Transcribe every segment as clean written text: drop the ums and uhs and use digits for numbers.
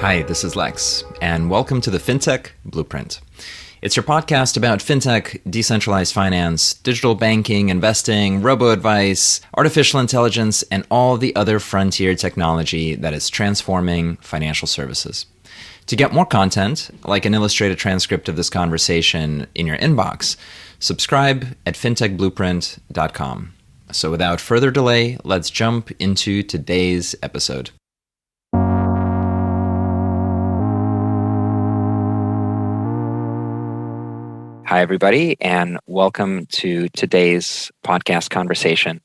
Hi, this is Lex, and welcome to the FinTech Blueprint. It's your podcast about fintech, decentralized finance, digital banking, investing, robo-advice, artificial intelligence, and all the other frontier technology that is transforming financial services. To get more content, like an illustrated transcript of this conversation in your inbox, subscribe at fintechblueprint.com. So without further delay, let's jump into today's episode. Hi, everybody, and welcome to today's podcast conversation.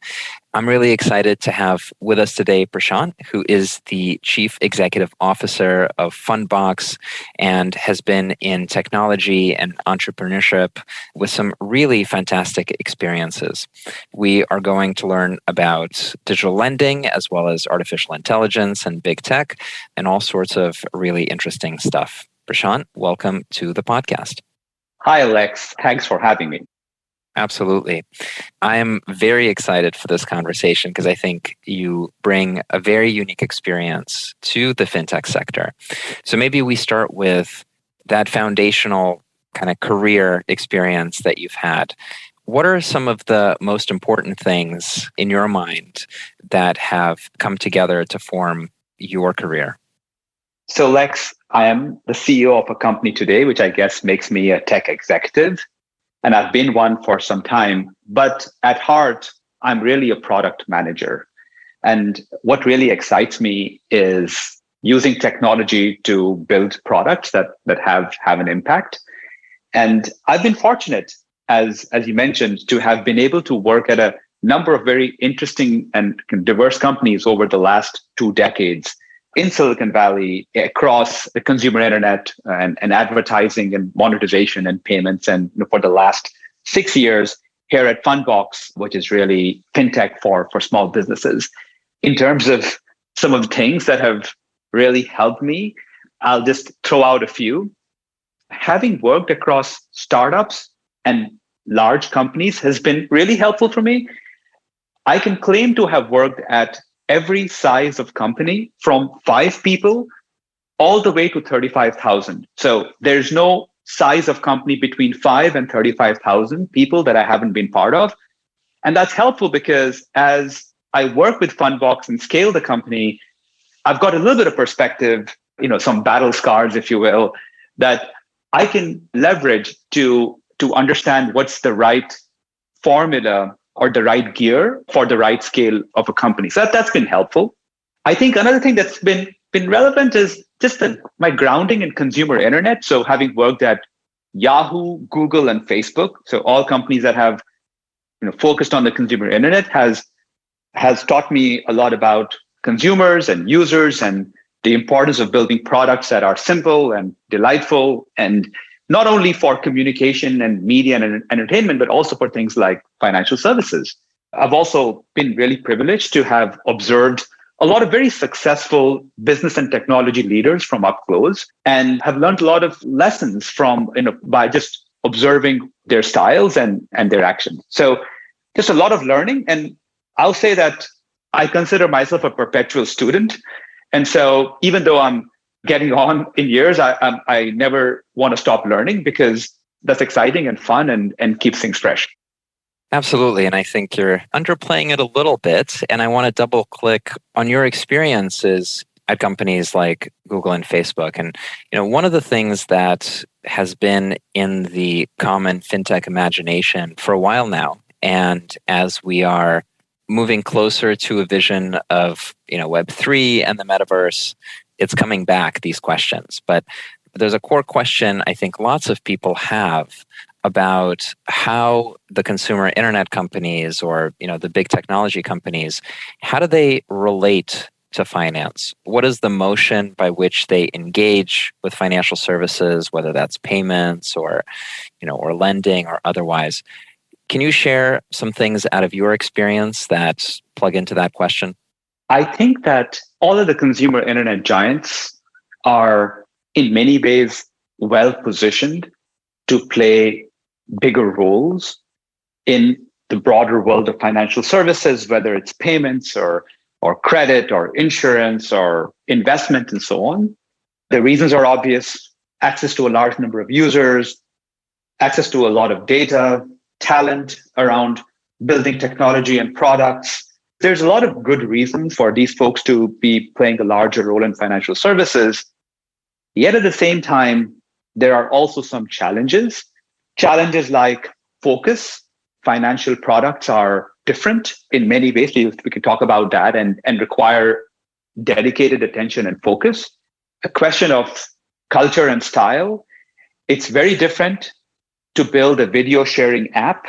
I'm really excited to have with us today Prashant, who is the Chief Executive Officer of Fundbox and has been in technology and entrepreneurship with some really fantastic experiences. We are going to learn about digital lending as well as artificial intelligence and big tech and all sorts of really interesting stuff. Prashant, welcome to the podcast. Hi, Alex. Thanks for having me. Absolutely. I am very excited for this conversation because I think you bring a very unique experience to the fintech sector. So maybe we start with that foundational kind of career experience that you've had. What are some of the most important things in your mind that have come together to form your career? So, Lex, I am the CEO of a company today, which I guess makes me a tech executive. And I've been one for some time. But at heart, I'm really a product manager. And what really excites me is using technology to build products that have an impact. And I've been fortunate, as you mentioned, to have been able to work at a number of very interesting and diverse companies over the last 2 decades. In Silicon Valley, across the consumer internet and advertising and monetization and payments. And for the last 6 years here at Fundbox, which is really fintech for small businesses. In terms of some of the things that have really helped me, I'll just throw out a few. Having worked across startups and large companies has been really helpful for me. I can claim to have worked at every size of company from 5 people all the way to 35,000. So there's no size of company between 5 and 35,000 people that I haven't been part of. And that's helpful because as I work with Fundbox and scale the company, I've got a little bit of perspective, some battle scars, if you will, that I can leverage to understand what's the right formula or the right gear for the right scale of a company. So that's been helpful. I think another thing that's been relevant is just my grounding in consumer internet. So having worked at Yahoo, Google, and Facebook, so all companies that have focused on the consumer internet has taught me a lot about consumers and users and the importance of building products that are simple and delightful, and not only for communication and media and entertainment, but also for things like financial services. I've also been really privileged to have observed a lot of very successful business and technology leaders from up close and have learned a lot of lessons from, by just observing their styles and their actions. So just a lot of learning. And I'll say that I consider myself a perpetual student. And so even though I'm getting on in years, I never want to stop learning because that's exciting and fun and keeps things fresh. Absolutely. And I think you're underplaying it a little bit. And I want to double click on your experiences at companies like Google and Facebook. And one of the things that has been in the common fintech imagination for a while now, and as we are moving closer to a vision of Web3 and the metaverse, it's coming back, these questions. But there's a core question I think lots of people have about how the consumer internet companies or the big technology companies, how do they relate to finance? What is the motion by which they engage with financial services, whether that's payments or or lending or otherwise? Can you share some things out of your experience that plug into that question? I think that all of the consumer internet giants are in many ways well positioned to play bigger roles in the broader world of financial services, whether it's payments or credit or insurance or investment and so on. The reasons are obvious: access to a large number of users, access to a lot of data, talent around building technology and products. There's a lot of good reasons for these folks to be playing a larger role in financial services. Yet at the same time, there are also some challenges. Challenges like focus. Financial products are different in many ways. We could talk about that and require dedicated attention and focus. A question of culture and style. It's very different to build a video sharing app,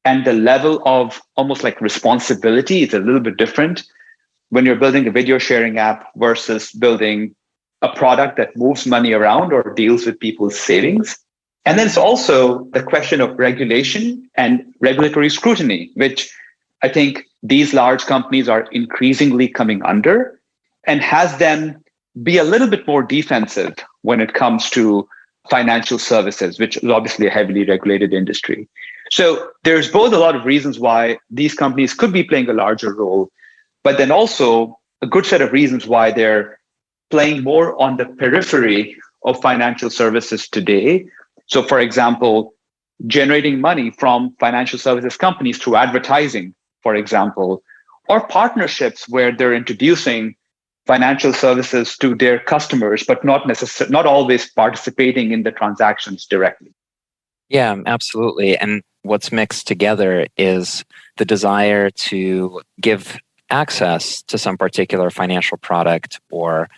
and the level of almost like responsibility is a little bit different when you're building a video sharing app versus building a product that moves money around or deals with people's savings. And then it's also the question of regulation and regulatory scrutiny, which I think these large companies are increasingly coming under, and has them be a little bit more defensive when it comes to financial services, which is obviously a heavily regulated industry. So there's both a lot of reasons why these companies could be playing a larger role, but then also a good set of reasons why they're playing more on the periphery of financial services today. So for example, generating money from financial services companies through advertising, for example, or partnerships where they're introducing financial services to their customers, but not always participating in the transactions directly. Yeah, absolutely. And what's mixed together is the desire to give access to some particular financial product or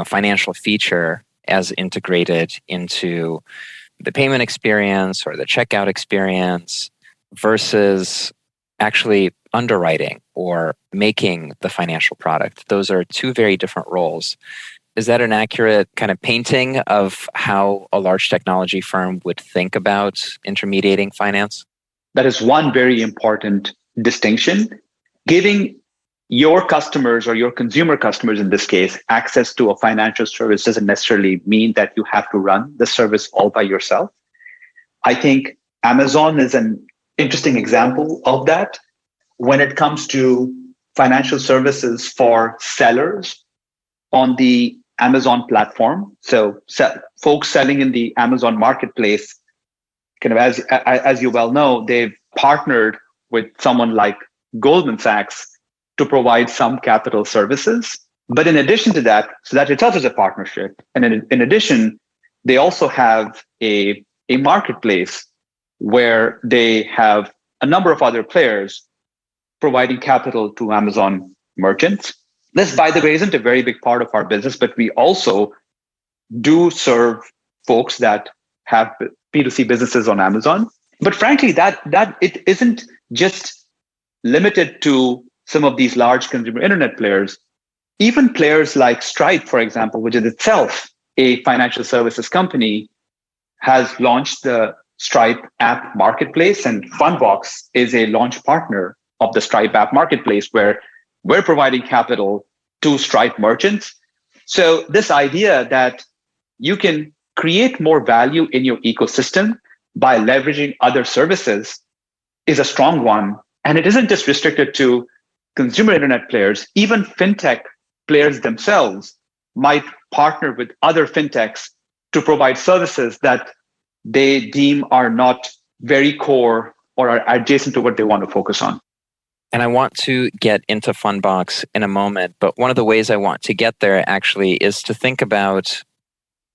financial feature as integrated into the payment experience or the checkout experience versus actually underwriting or making the financial product. Those are two very different roles. Is that an accurate kind of painting of how a large technology firm would think about intermediating finance? That is one very important distinction. Giving your customers, or your consumer customers in this case, access to a financial service doesn't necessarily mean that you have to run the service all by yourself. I think Amazon is an interesting example of that when it comes to financial services for sellers on the Amazon platform. So folks selling in the Amazon marketplace, kind of as you well know, they've partnered with someone like Goldman Sachs to provide some capital services. But in addition to that, so that itself is a partnership. And in addition, they also have a marketplace where they have a number of other players providing capital to Amazon merchants. This, by the way, isn't a very big part of our business, but we also do serve folks that have P2C businesses on Amazon. But frankly, that it isn't just limited to some of these large consumer internet players. Even players like Stripe, for example, which is itself a financial services company, has launched the Stripe app marketplace, and Fundbox is a launch partner of the Stripe app marketplace, where we're providing capital to Stripe merchants. So this idea that you can create more value in your ecosystem by leveraging other services is a strong one. And it isn't just restricted to consumer internet players. Even fintech players themselves might partner with other fintechs to provide services that they deem are not very core or are adjacent to what they want to focus on. And I want to get into Fundbox in a moment, but one of the ways I want to get there actually is to think about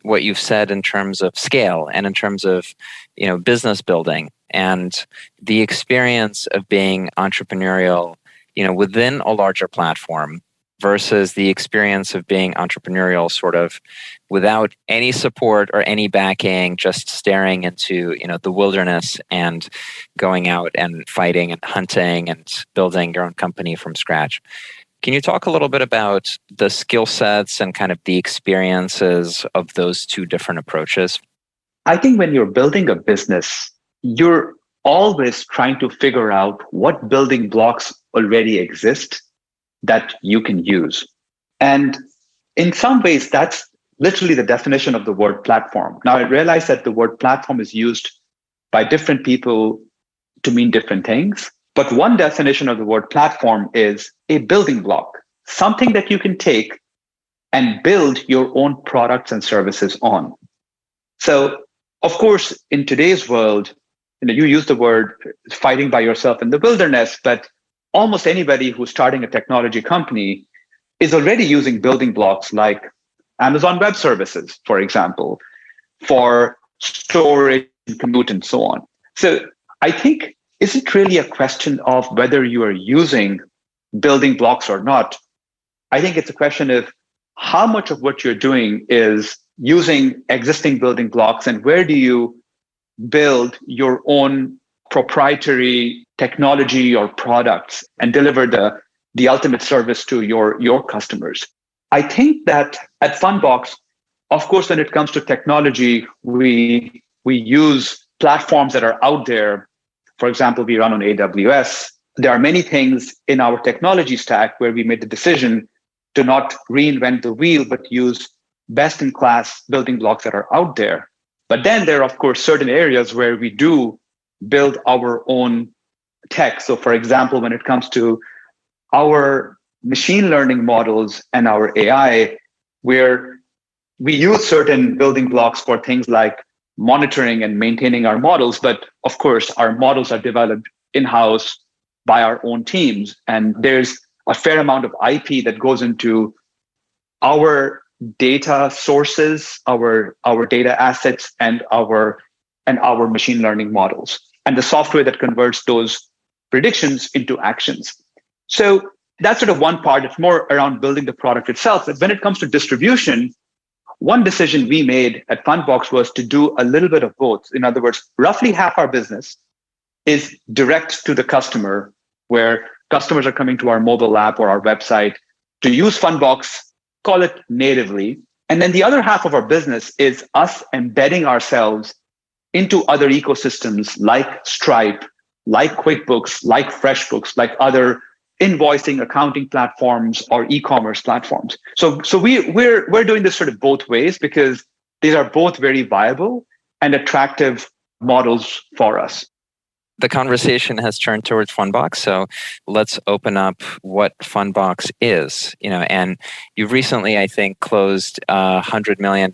what you've said in terms of scale and in terms of, business building and the experience of being entrepreneurial, within a larger platform versus the experience of being entrepreneurial sort of without any support or any backing, just staring into, the wilderness and going out and fighting and hunting and building your own company from scratch. Can you talk a little bit about the skill sets and kind of the experiences of those two different approaches? I think when you're building a business, you're always trying to figure out what building blocks already exist that you can use. And in some ways, that's literally the definition of the word platform. Now, I realize that the word platform is used by different people to mean different things. But one definition of the word platform is a building block, something that you can take and build your own products and services on. So, of course, in today's world, you use the word fighting by yourself in the wilderness, but almost anybody who's starting a technology company is already using building blocks like Amazon Web Services, for example, for storage, compute, and so on. So I think, is it really a question of whether you are using building blocks or not? I think it's a question of how much of what you're doing is using existing building blocks, and where do you build your own proprietary technology or products and deliver the ultimate service to your customers. I think that at Fundbox, of course, when it comes to technology, we use platforms that are out there. For example, we run on AWS. There are many things in our technology stack where we made the decision to not reinvent the wheel, but use best-in-class building blocks that are out there. But then there are, of course, certain areas where we do build our own tech. So, for example, when it comes to our machine learning models and our AI, where we use certain building blocks for things like monitoring and maintaining our models. But of course, our models are developed in-house by our own teams. And there's a fair amount of IP that goes into our data sources, our data assets, and our machine learning models, and the software that converts those predictions into actions. So that's sort of one part. It's more around building the product itself. But when it comes to distribution, one decision we made at Fundbox was to do a little bit of both. In other words, roughly half our business is direct to the customer, where customers are coming to our mobile app or our website to use Fundbox, call it natively. And then the other half of our business is us embedding ourselves into other ecosystems like Stripe, like QuickBooks, like FreshBooks, like other invoicing, accounting platforms, or e-commerce platforms. So we're doing this sort of both ways, because these are both very viable and attractive models for us. The conversation has turned towards Fundbox, so let's open up what Fundbox is. And you've recently, I think, closed a $100 million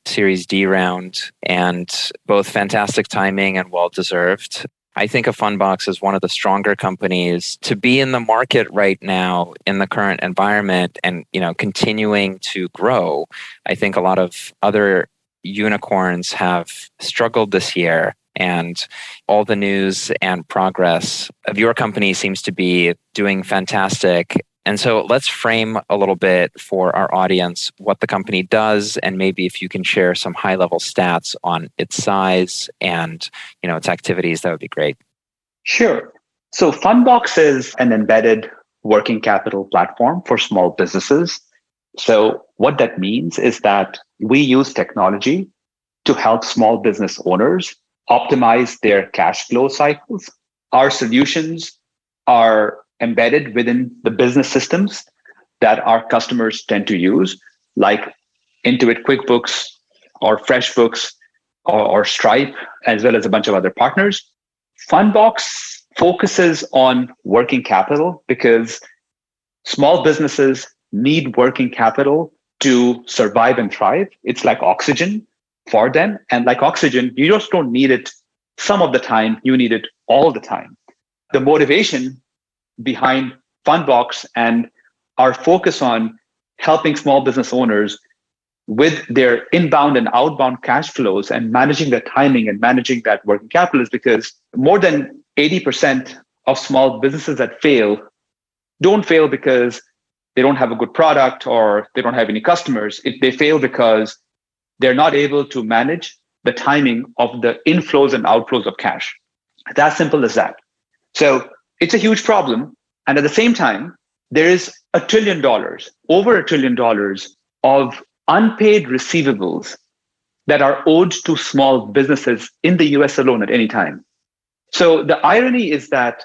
Series D round, and both fantastic timing and well-deserved. I think of Fundbox as one of the stronger companies to be in the market right now in the current environment, and continuing to grow. I think a lot of other unicorns have struggled this year, and all the news and progress of your company seems to be doing fantastic. And so let's frame a little bit for our audience what the company does, and maybe if you can share some high-level stats on its size and its activities, that would be great. Sure. So Fundbox is an embedded working capital platform for small businesses. So what that means is that we use technology to help small business owners optimize their cash flow cycles. Our solutions are embedded within the business systems that our customers tend to use, like Intuit QuickBooks or FreshBooks or Stripe, as well as a bunch of other partners. Fundbox focuses on working capital because small businesses need working capital to survive and thrive. It's like oxygen for them. And like oxygen, you just don't need it some of the time, you need it all the time. The motivation behind Fundbox and our focus on helping small business owners with their inbound and outbound cash flows and managing the timing and managing that working capital is because more than 80% of small businesses that fail don't fail because they don't have a good product or they don't have any customers. They fail because they're not able to manage the timing of the inflows and outflows of cash. It's as simple as that. So it's a huge problem. And at the same time, there is $1 trillion, over $1 trillion of unpaid receivables that are owed to small businesses in the US alone at any time. So the irony is that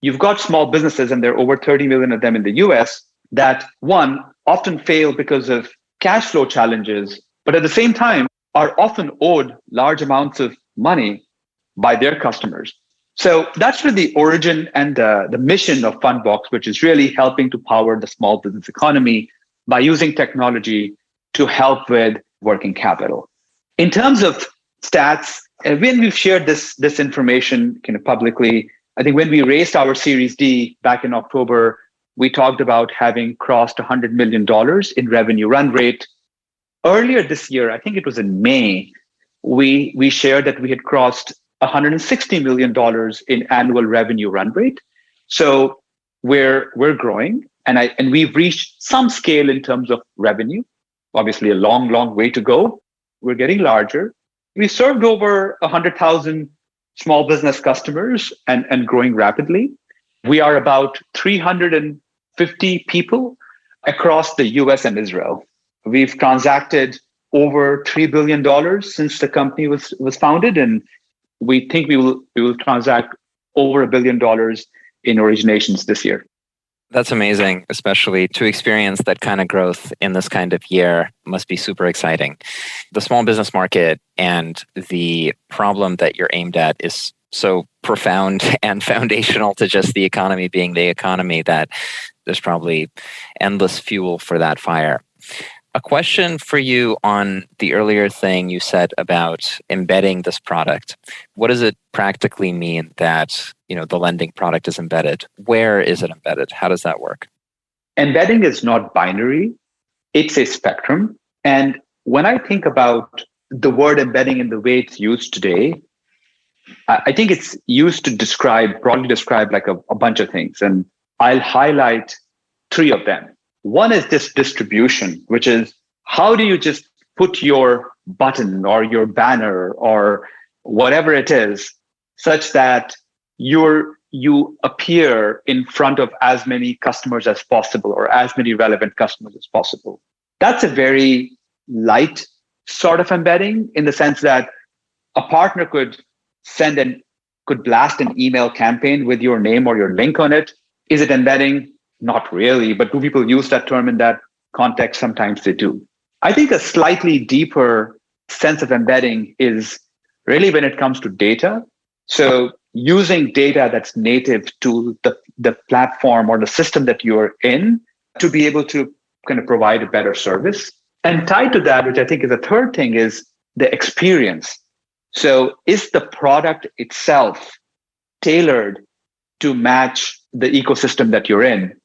you've got small businesses, and there are over 30 million of them in the US, that one, often fail because of cash flow challenges, but at the same time are often owed large amounts of money by their customers. So that's really the origin and the mission of Fundbox, which is really helping to power the small business economy by using technology to help with working capital. In terms of stats, when we've shared this information kind of publicly, I think when we raised our Series D back in October, we talked about having crossed $100 million in revenue run rate. Earlier this year, I think it was in May, we shared that we had crossed $160 million in annual revenue run rate. So we're growing, and we've reached some scale in terms of revenue. Obviously, a long way to go. We're getting larger. We served over 100,000 small business customers and growing rapidly. We are about 350 people across the US and Israel. We've transacted over $3 billion since the company was founded, and we think we will transact over $1 billion in originations this year. That's amazing, especially to experience that kind of growth in this kind of year must be super exciting. The small business market and the problem that you're aimed at is so profound and foundational to just the economy being the economy that there's probably endless fuel for that fire. A question for you on the earlier thing you said about embedding this product. What does it practically mean that, the lending product is embedded? Where is it embedded? How does that work? Embedding is not binary. It's a spectrum. And when I think about the word embedding in the way it's used today, I think it's used to broadly describe like a bunch of things. And I'll highlight three of them. One is this distribution, which is how do you just put your button or your banner or whatever it is such that you appear in front of as many customers as possible or as many relevant customers as possible. That's a very light sort of embedding in the sense that a partner could blast an email campaign with your name or your link on it. Is it embedding? Not really, but do people use that term in that context? Sometimes they do. I think a slightly deeper sense of embedding is really when it comes to data. So using data that's native to the platform or the system that you're in to be able to kind of provide a better service. And tied to that, which I think is the third thing, is the experience. So is the product itself tailored to match the ecosystem that you're in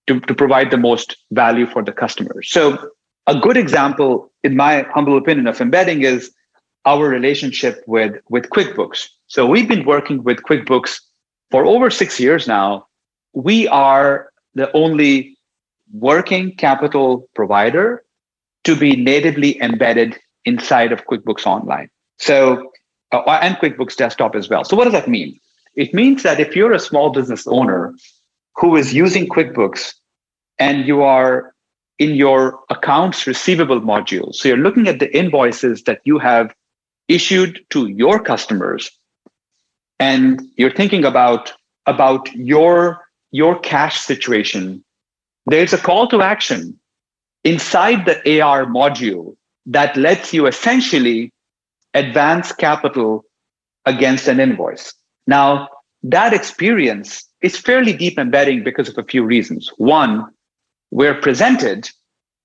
to provide the most value for the customer? So a good example, in my humble opinion, of embedding is our relationship with QuickBooks. So we've been working with QuickBooks for over 6 years now. We are the only working capital provider to be natively embedded inside of QuickBooks Online. So, and QuickBooks Desktop as well. So what does that mean? It means that if you're a small business owner who is using QuickBooks and you are in your accounts receivable module, so you're looking at the invoices that you have issued to your customers, and you're thinking about your cash situation, there's a call to action inside the AR module that lets you essentially advance capital against an invoice. Now, that experience is fairly deep embedding because of a few reasons. One, we're presented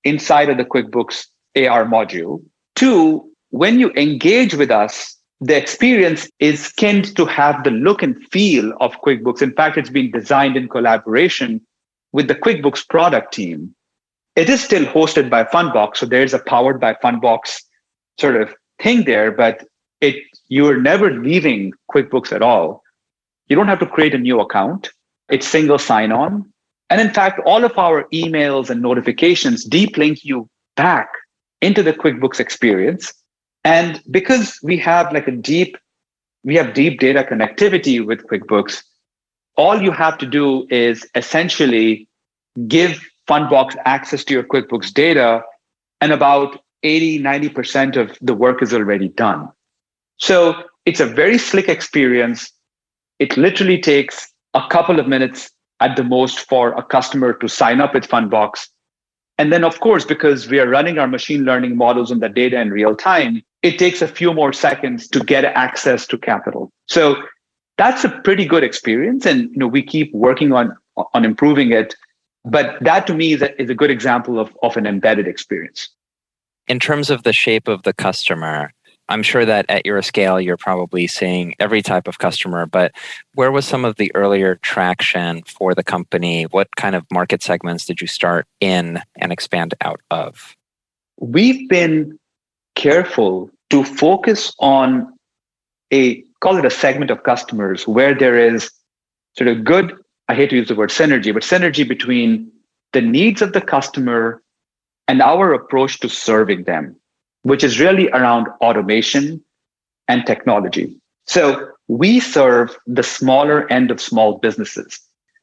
inside of the QuickBooks AR module. Two, when you engage with us, the experience is skinned to have the look and feel of QuickBooks. In fact, it's been designed in collaboration with the QuickBooks product team. It is still hosted by Fundbox, so there's a powered by Fundbox sort of thing there, but you're never leaving QuickBooks at all. You don't have to create a new account. It's single sign-on. And in fact, all of our emails and notifications deep link you back into the QuickBooks experience. And because we have deep data connectivity with QuickBooks, all you have to do is essentially give Fundbox access to your QuickBooks data, and about 80-90% of the work is already done. So it's a very slick experience. It literally takes a couple of minutes at the most for a customer to sign up with Fundbox. And then, of course, because we are running our machine learning models on the data in real time, it takes a few more seconds to get access to capital. So that's a pretty good experience. And we keep working on improving it. But that to me is a good example of an embedded experience. In terms of the shape of the customer, I'm sure that at your scale, you're probably seeing every type of customer, but where was some of the earlier traction for the company? What kind of market segments did you start in and expand out of? We've been careful to focus on call it a segment of customers where there is sort of good, I hate to use the word synergy, but synergy between the needs of the customer and our approach to serving them, which is really around automation and technology. So we serve the smaller end of small businesses.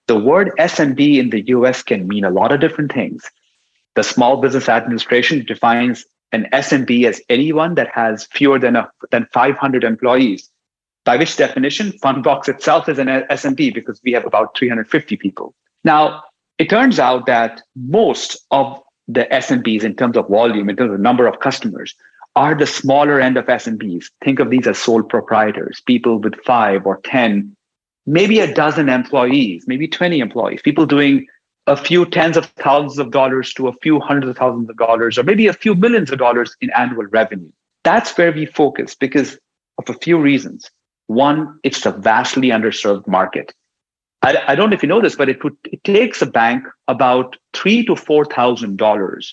The word SMB in the US can mean a lot of different things. The Small Business Administration defines an SMB as anyone that has fewer than 500 employees, by which definition, Fundbox itself is an SMB because we have about 350 people. Now, it turns out that most of the SMBs in terms of volume, in terms of number of customers, are the smaller end of SMBs. Think of these as sole proprietors, people with 5 or 10, maybe a dozen employees, maybe 20 employees, people doing a few tens of thousands of dollars to a few hundreds of thousands of dollars, or maybe a few millions of dollars in annual revenue. That's where we focus because of a few reasons. One, it's a vastly underserved market. I don't know if you know this, but it takes a bank about $3,000 to $4,000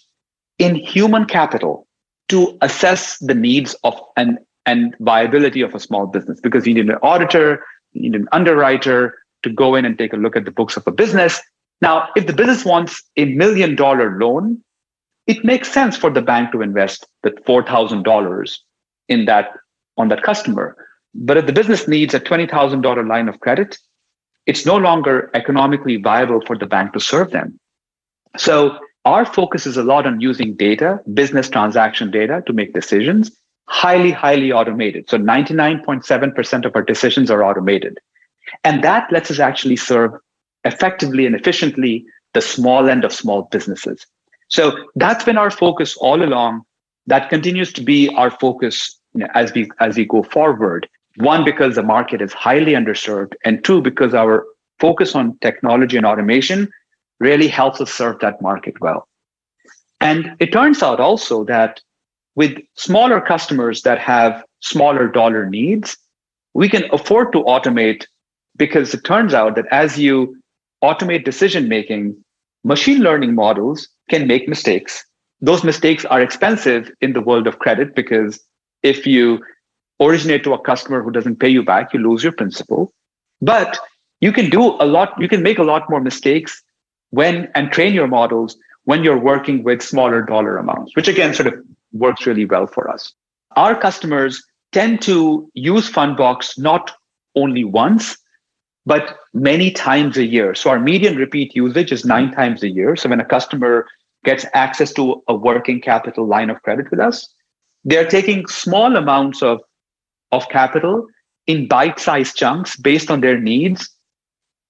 in human capital to assess the needs of and viability of a small business, because you need an auditor, you need an underwriter to go in and take a look at the books of a business. Now, if the business wants $1 million loan, it makes sense for the bank to invest the $4,000 on that customer. But if the business needs a $20,000 line of credit, it's no longer economically viable for the bank to serve them. So our focus is a lot on using data, business transaction data, to make decisions, highly, highly automated. So 99.7% of our decisions are automated. And that lets us actually serve effectively and efficiently the small end of small businesses. So that's been our focus all along. That continues to be our focus as we go forward. One, because the market is highly underserved, and two, because our focus on technology and automation really helps us serve that market well. And it turns out also that with smaller customers that have smaller dollar needs, we can afford to automate, because it turns out that as you automate decision making, machine learning models can make mistakes. Those mistakes are expensive in the world of credit, because if you originate to a customer who doesn't pay you back, you lose your principal. But you can make a lot more mistakes and train your models when you're working with smaller dollar amounts, which again sort of works really well for us. Our customers tend to use Fundbox not only once, but many times a year. So our median repeat usage is 9 times a year. So when a customer gets access to a working capital line of credit with us, they're taking small amounts of capital in bite-sized chunks based on their needs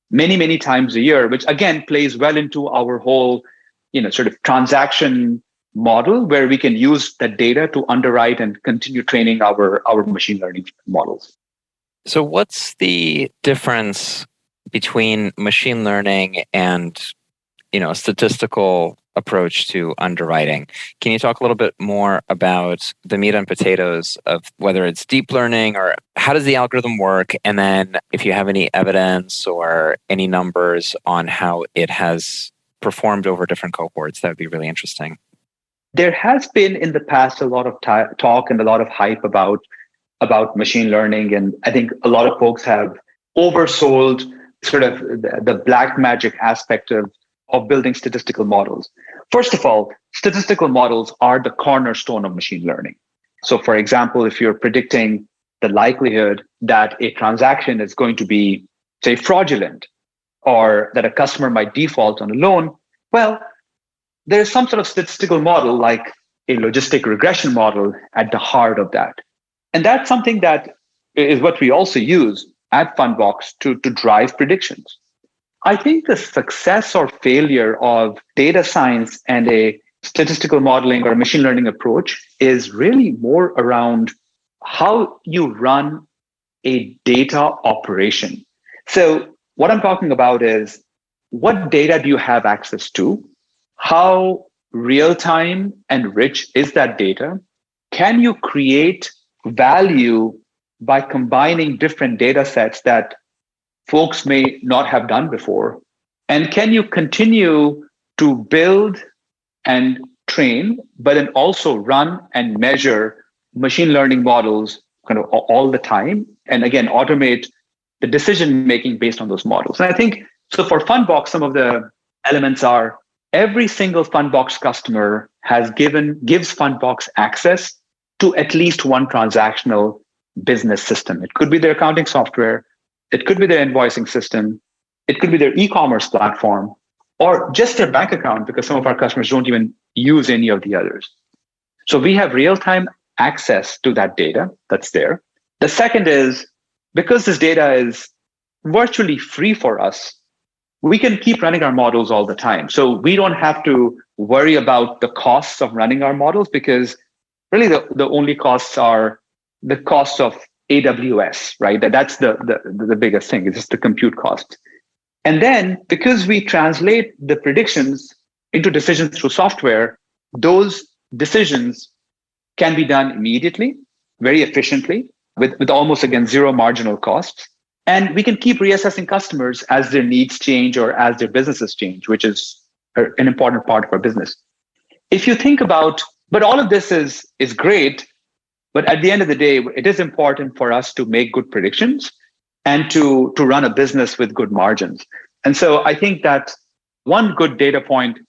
many, many times a year, which again plays well into our whole, sort of transaction model, where we can use that data to underwrite and continue training our machine learning models. So what's the difference between machine learning and, a statistical approach to underwriting? Can you talk a little bit more about the meat and potatoes of whether it's deep learning, or how does the algorithm work? And then if you have any evidence or any numbers on how it has performed over different cohorts, that would be really interesting. There has been in the past a lot of talk and a lot of hype about machine learning. And I think a lot of folks have oversold sort of the black magic aspect of building statistical models. First of all, statistical models are the cornerstone of machine learning. So for example, if you're predicting the likelihood that a transaction is going to be, say, fraudulent, or that a customer might default on a loan, well, there's some sort of statistical model, like a logistic regression model, at the heart of that. And that's something that is what we also use at Fundbox to drive predictions. I think the success or failure of data science and a statistical modeling or machine learning approach is really more around how you run a data operation. So what I'm talking about is what data do you have access to? How real time and rich is that data? Can you create value by combining different data sets that folks may not have done before? And can you continue to build and train, but then also run and measure machine learning models kind of all the time? And again, automate the decision making based on those models. And I think so for Fundbox, some of the elements are every single Fundbox customer gives Fundbox access to at least one transactional business system. It could be their accounting software, it could be their invoicing system, it could be their e-commerce platform, or just their bank account, because some of our customers don't even use any of the others. So we have real-time access to that data that's there. The second is, because this data is virtually free for us, we can keep running our models all the time. So we don't have to worry about the costs of running our models, because really the only costs are the cost of AWS, right? That's the biggest thing. It's just the compute cost. And then because we translate the predictions into decisions through software, those decisions can be done immediately, very efficiently, with almost, again, zero marginal costs. And we can keep reassessing customers as their needs change or as their businesses change, which is an important part of our business. If you think about, but all of this is great, but at the end of the day, it is important for us to make good predictions and to run a business with good margins. And so I think that one good data point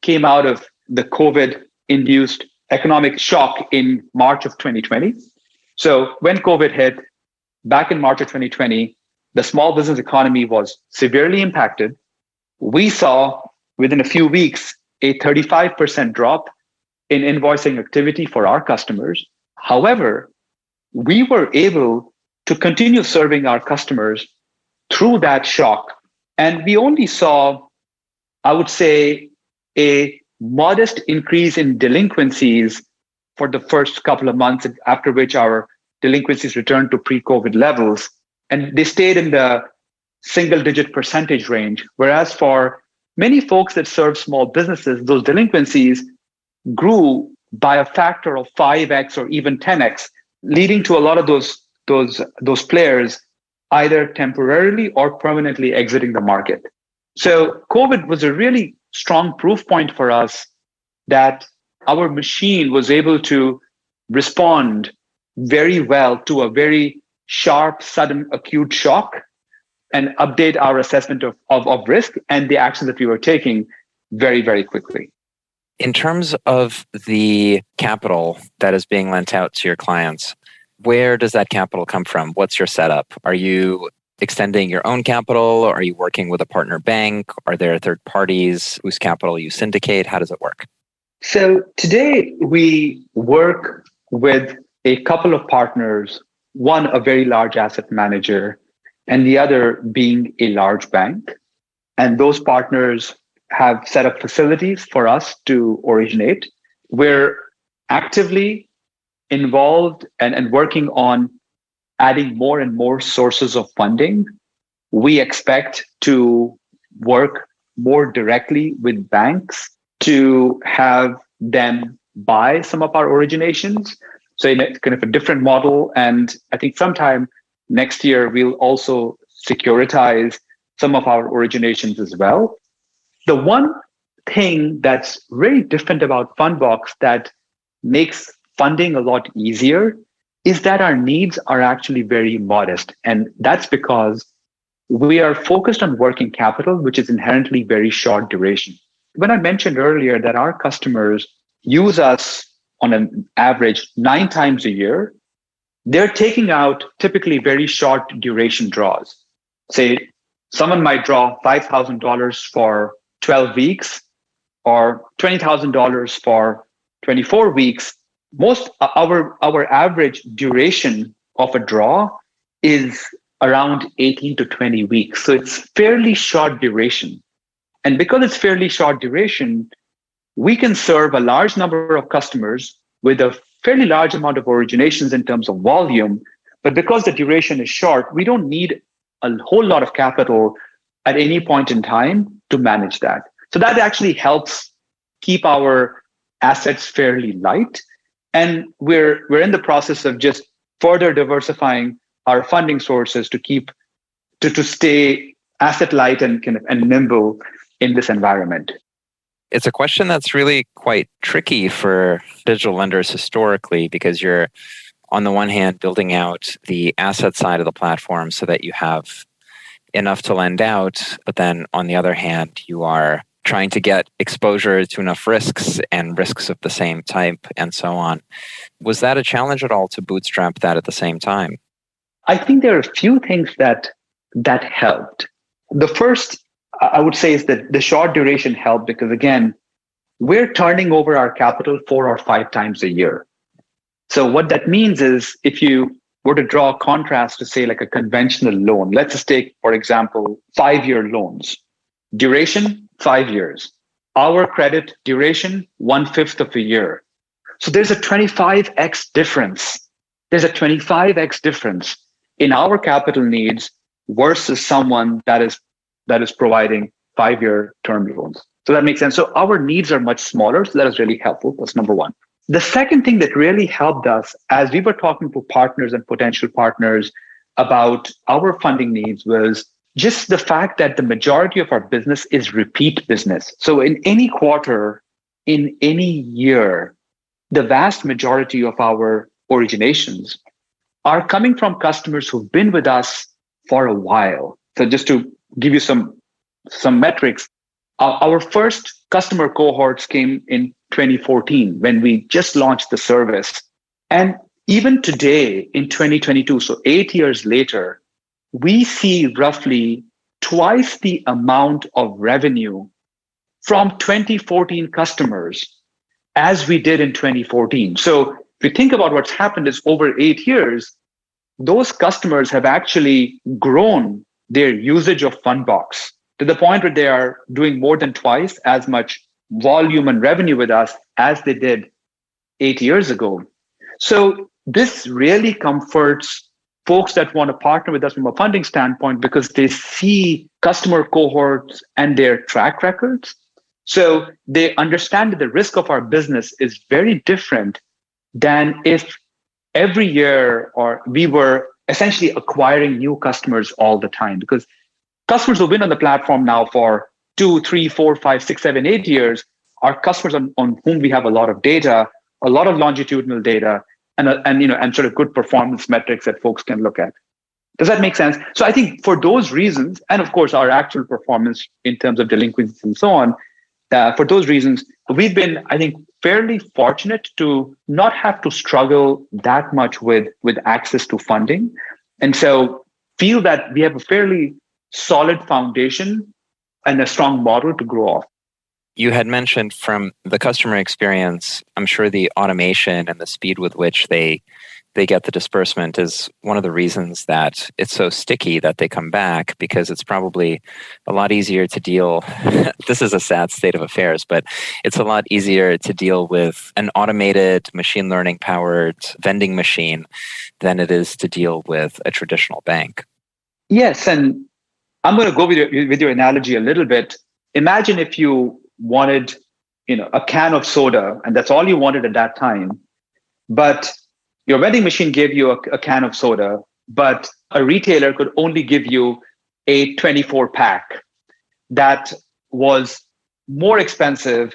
came out of the COVID-induced economic shock in March of 2020. So when COVID hit, back in March of 2020, the small business economy was severely impacted. We saw within a few weeks a 35% drop in invoicing activity for our customers. However, we were able to continue serving our customers through that shock. And we only saw, I would say, a modest increase in delinquencies for the first couple of months, after which our delinquencies returned to pre-COVID levels. And they stayed in the single-digit percentage range. Whereas for many folks that serve small businesses, those delinquencies grew by a factor of 5x or even 10x, leading to a lot of those players either temporarily or permanently exiting the market. So COVID was a really strong proof point for us that our machine was able to respond very well to a very sharp, sudden, acute shock and update our assessment of risk and the actions that we were taking very, very quickly. In terms of the capital that is being lent out to your clients, where does that capital come from? What's your setup? Are you extending your own capital? Are you working with a partner bank? Are there third parties whose capital you syndicate? How does it work? So today we work with a couple of partners, one a very large asset manager, and the other being a large bank. And those partners have set up facilities for us to originate. We're actively involved and working on adding more and more sources of funding. We expect to work more directly with banks to have them buy some of our originations. So in a kind of a different model. And I think sometime next year, we'll also securitize some of our originations as well. The one thing that's really different about Fundbox that makes funding a lot easier is that our needs are actually very modest. And that's because we are focused on working capital, which is inherently very short duration. When I mentioned earlier that our customers use us on an average 9 times a year, they're taking out typically very short duration draws. Say someone might draw $5,000 for 12 weeks or $20,000 for 24 weeks. Our average duration of a draw is around 18 to 20 weeks. So it's fairly short duration. And because it's fairly short duration, we can serve a large number of customers with a fairly large amount of originations in terms of volume. But because the duration is short, we don't need a whole lot of capital at any point in time to manage that. So that actually helps keep our assets fairly light. And we're in the process of just further diversifying our funding sources to keep to stay asset light and nimble in this environment. It's a question that's really quite tricky for digital lenders historically, because you're on the one hand building out the asset side of the platform so that you have enough to lend out, but then on the other hand, you are trying to get exposure to enough risks and risks of the same type and so on. Was that a challenge at all to bootstrap that at the same time? I think there are a few things that helped. The first, I would say, is that the short duration helped because, again, we're turning over our capital 4 or 5 times a year. So what that means is if you were to draw a contrast to, say, like a conventional loan, let's just take, for example, 5-year loans. Duration, 5 years. Our credit duration, 1/5 of a year. So there's a 25x difference. There's a 25x difference in our capital needs versus someone that is providing 5-year term loans. So that makes sense. So our needs are much smaller. So that is really helpful. That's number one. The second thing that really helped us as we were talking to partners and potential partners about our funding needs was just the fact that the majority of our business is repeat business. So in any quarter, in any year, the vast majority of our originations are coming from customers who've been with us for a while. So just to give you some metrics, our first customer cohorts came in 2014 when we just launched the service. And even today in 2022, so 8 years later, we see roughly twice the amount of revenue from 2014 customers as we did in 2014. So if you think about what's happened is over 8 years, those customers have actually grown their usage of Fundbox to the point where they are doing more than twice as much volume and revenue with us as they did 8 years ago. So this really comforts folks that want to partner with us from a funding standpoint because they see customer cohorts and their track records. So they understand that the risk of our business is very different than if every year or we were essentially acquiring new customers all the time, because customers who've been on the platform now for 2, 3, 4, 5, 6, 7, 8 years are customers on whom we have a lot of data, a lot of longitudinal data, and sort of good performance metrics that folks can look at. Does that make sense? So I think for those reasons, and of course our actual performance in terms of delinquencies and so on, for those reasons, we've been, I think, fairly fortunate to not have to struggle that much with access to funding. And so feel that we have a fairly solid foundation and a strong model to grow off. You had mentioned from the customer experience, I'm sure the automation and the speed with which they get the disbursement is one of the reasons that it's so sticky that they come back, because it's probably a lot easier to deal. This is a sad state of affairs, but it's a lot easier to deal with an automated machine learning powered vending machine than it is to deal with a traditional bank. Yes. And I'm going to go with your analogy a little bit. Imagine if you wanted, a can of soda, and that's all you wanted at that time, but your vending machine gave you a can of soda, but a retailer could only give you a 24-pack that was more expensive,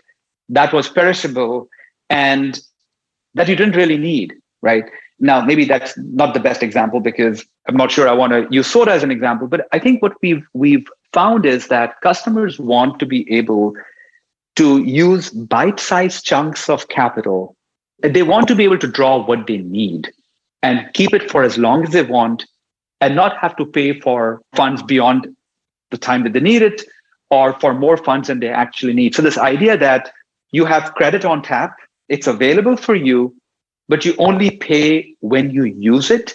that was perishable, and that you didn't really need, right? Now, maybe that's not the best example because I'm not sure I want to use soda as an example, but I think what we've found is that customers want to be able to use bite-sized chunks of capital. They want to be able to draw what they need and keep it for as long as they want and not have to pay for funds beyond the time that they need it or for more funds than they actually need. So this idea that you have credit on tap, it's available for you, but you only pay when you use it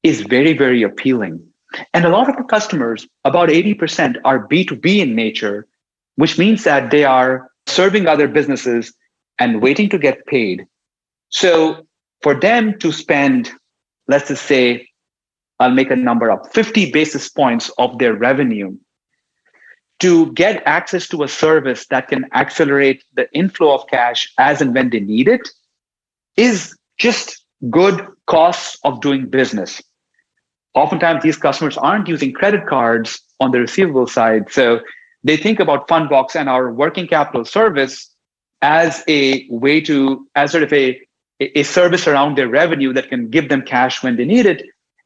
is very, very appealing. And a lot of the customers, about 80%, are B2B in nature, which means that they are serving other businesses and waiting to get paid. So for them to spend, let's just say, I'll make a number up, 50 basis points of their revenue to get access to a service that can accelerate the inflow of cash as and when they need it is just good costs of doing business. Oftentimes, these customers aren't using credit cards on the receivable side. So they think about Fundbox and our working capital service as a way to, as sort of a service around their revenue that can give them cash when they need it.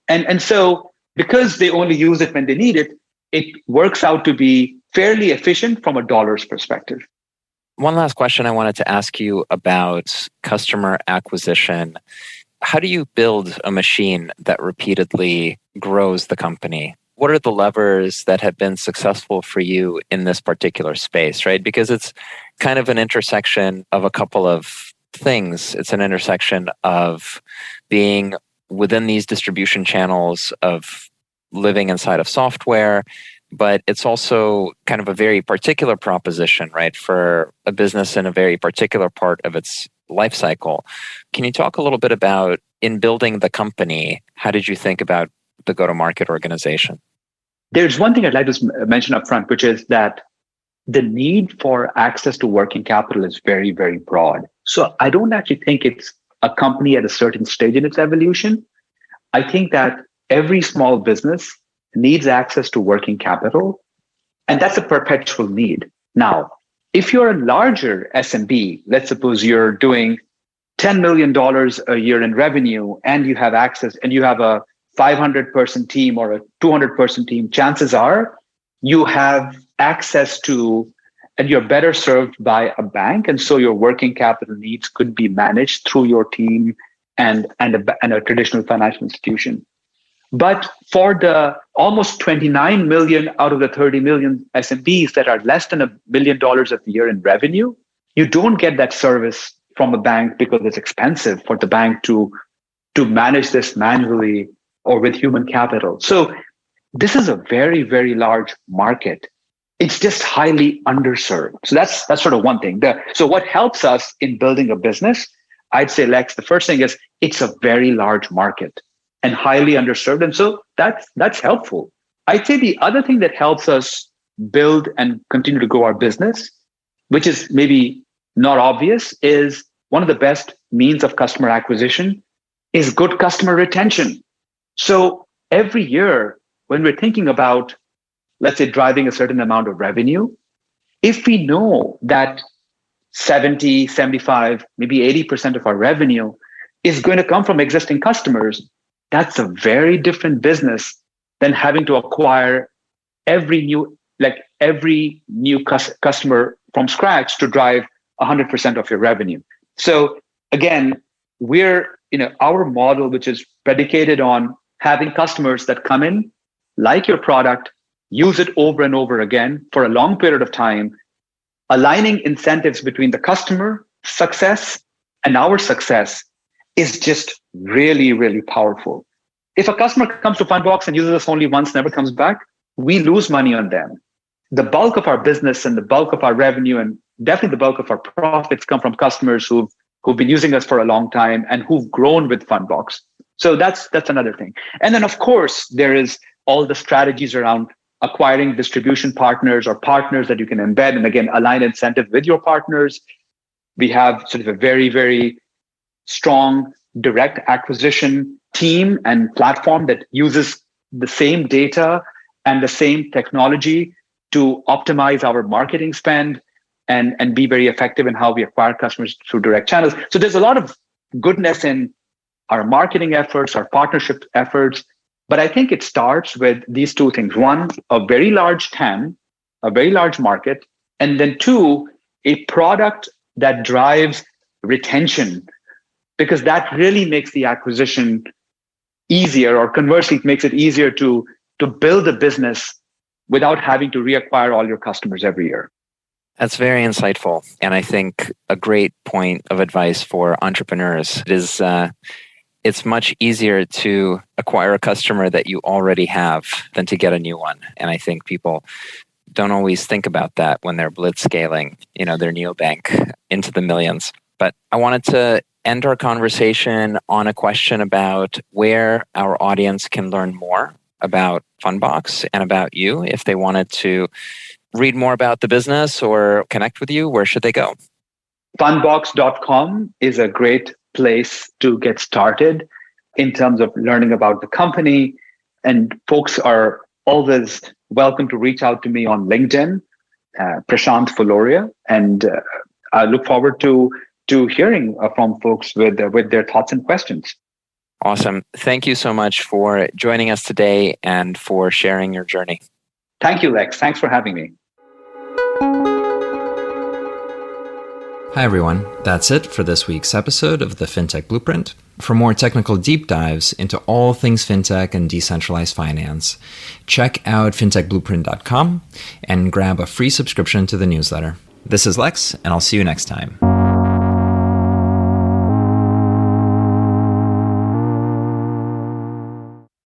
And so because they only use it when they need it, it works out to be fairly efficient from a dollars perspective. One last question I wanted to ask you about customer acquisition. How do you build a machine that repeatedly grows the company? What are the levers that have been successful for you in this particular space, right? Because it's kind of an intersection of a couple of things. It's an intersection of being within these distribution channels, of living inside of software, but it's also kind of a very particular proposition, right, for a business in a very particular part of its life cycle. Can you talk a little bit about, in building the company, how did you think about the go-to-market organization? There's one thing I'd like to mention up front, which is that the need for access to working capital is very, very broad. So I don't actually think it's a company at a certain stage in its evolution. I think that every small business needs access to working capital, and that's a perpetual need. Now, if you're a larger SMB, let's suppose you're doing $10 million a year in revenue and you have access and you have a 500-person team or a 200-person team, chances are you have access to, and you're better served by a bank. And so your working capital needs could be managed through your team and a traditional financial institution. But for the almost 29 million out of the 30 million SMBs that are less than $1 million a year in revenue, you don't get that service from a bank because it's expensive for the bank to manage this manually or with human capital. So this is a very, very large market. It's just highly underserved. So that's sort of one thing. So what helps us in building a business, I'd say, Lex, the first thing is it's a very large market and highly underserved. And so that's helpful. I'd say the other thing that helps us build and continue to grow our business, which is maybe not obvious, is one of the best means of customer acquisition is good customer retention. So every year when we're thinking about, let's say, driving a certain amount of revenue, if we know that 70, 75, maybe 80% of our revenue is going to come from existing customers, that's a very different business than having to acquire every new customer from scratch to drive 100% of your revenue. So again, our model, which is predicated on having customers that come in, like your product, use it over and over again for a long period of time, aligning incentives between the customer success and our success is just really, really powerful. If a customer comes to Fundbox and uses us only once, never comes back, we lose money on them. The bulk of our business and the bulk of our revenue and definitely the bulk of our profits come from customers who've been using us for a long time and who've grown with Fundbox. So that's another thing. And then, of course, there is all the strategies around acquiring distribution partners or partners that you can embed and, again, align incentive with your partners. We have sort of a very, very strong direct acquisition team and platform that uses the same data and the same technology to optimize our marketing spend and be very effective in how we acquire customers through direct channels. So there's a lot of goodness in our marketing efforts, our partnership efforts. But I think it starts with these two things. One, a very large TAM, a very large market. And then two, a product that drives retention, because that really makes the acquisition easier, or conversely, it makes it easier to build a business without having to reacquire all your customers every year. That's very insightful. And I think a great point of advice for entrepreneurs is it's much easier to acquire a customer that you already have than to get a new one. And I think people don't always think about that when they're blitzscaling, their neobank into the millions. But I wanted to end our conversation on a question about where our audience can learn more about Fundbox and about you if they wanted to read more about the business or connect with you, where should they go? Fundbox.com is a great place to get started in terms of learning about the company. And folks are always welcome to reach out to me on LinkedIn, Prashant Fuloria. And I look forward to hearing from folks with their thoughts and questions. Awesome. Thank you so much for joining us today and for sharing your journey. Thank you, Lex. Thanks for having me. Hi, everyone. That's it for this week's episode of the FinTech Blueprint. For more technical deep dives into all things fintech and decentralized finance, check out fintechblueprint.com and grab a free subscription to the newsletter. This is Lex, and I'll see you next time.